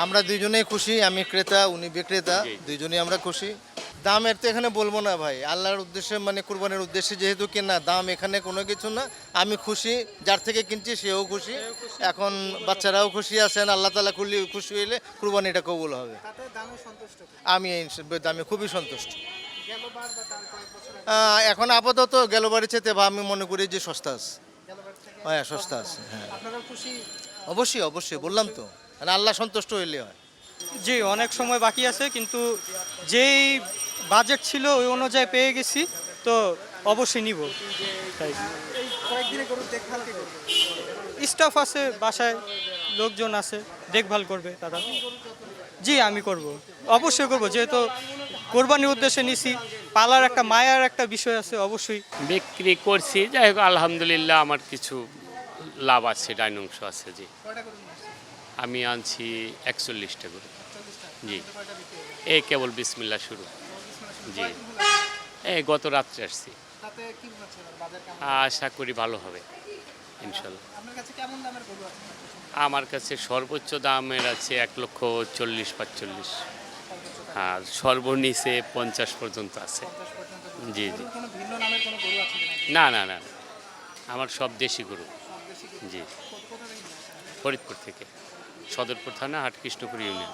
আমরা দুইজনেই খুশি, আমি ক্রেতা উনি বিক্রেতা, জি। দুইজনেই আমরা খুশি। দামের তো এখানে বলবো না ভাই, আল্লাহর উদ্দেশ্যে মানে কুরবানির উদ্দেশ্যে যেহেতু কেনা, দাম এখানে কোনো কিছু না। আমি খুশি, যার থেকে কিনছি সেও খুশি, এখন বাচ্চারাও খুশি আছেন। আল্লাহ তাআলা খুশি হইলে কুরবানিটা কবুল হবে। তাতে দামে সন্তুষ্ট তো? আমি এই দামে খুবই সন্তুষ্ট। গেলবার বা তার কয়েক বছর আগে এখন আপাতত গেল বাড়ি চেতে বা আমি মনে করি যে সস্তা আছে। গেলবার থেকে হ্যাঁ সস্তা আছে, হ্যাঁ আপনারা খুশি? অবশ্যই অবশ্যই, বললাম তো, মানে আল্লাহ সন্তুষ্ট হইলে হয়। জি, অনেক সময় বাকি আছে, কিন্তু যেই বাজেট ছিল ওই অনুযায়ী পেয়ে গেছি, তো অবশ্যই নিব। তাই এই কয়েকদিনে গরুর দেখভাল কে করবে? স্টাফ আছে বাসায়, লোকজন আছে, দেখভাল করবে তারা। জি, আমি করব, অবশ্যই করব, যেহেতু কোরবানির উদ্দেশ্যে নিছি, পালার একটা মায়ার একটা বিষয় আছে অবশ্যই। বিক্রি করছি, যাই হোক আলহামদুলিল্লাহ আমার কিছু লাভ আছে, ডাইনংশ আছে। জি, কয়টা গরু নিয়ে আসছেন? আমি আনছি 41টা করে। 40টা? জি, কয়টা বিক্রি হলো? এই কেবল বিসমিল্লা শুরু। জি। কয়দিন হলো আসছেন? এই গত রাত্রে আসছি, তাতে কি মনে হচ্ছে বাজার কেমন? আশা করি ভালো হবে ইনশাল্লাহ। আপনার কাছে কেমন দামের গরু আছে? আমার কাছে সর্বোচ্চ দামের আছে 1,40,45, আর সর্বনিচে 50 পর্যন্ত আছে। 50 পর্যন্ত গরু। জি, জি। গরুর কোনো ভিন্ন নামের কোনো গরু আছে কিনা? না না না না, আমার সব দেশি গরু। সব দেশি গরু। জি, কোথা থেকে নিয়ে আসেন? ফরিদপুর থেকে, সদরপুর থানা, হাট কৃষ্ণপুর ইউনিয়ন।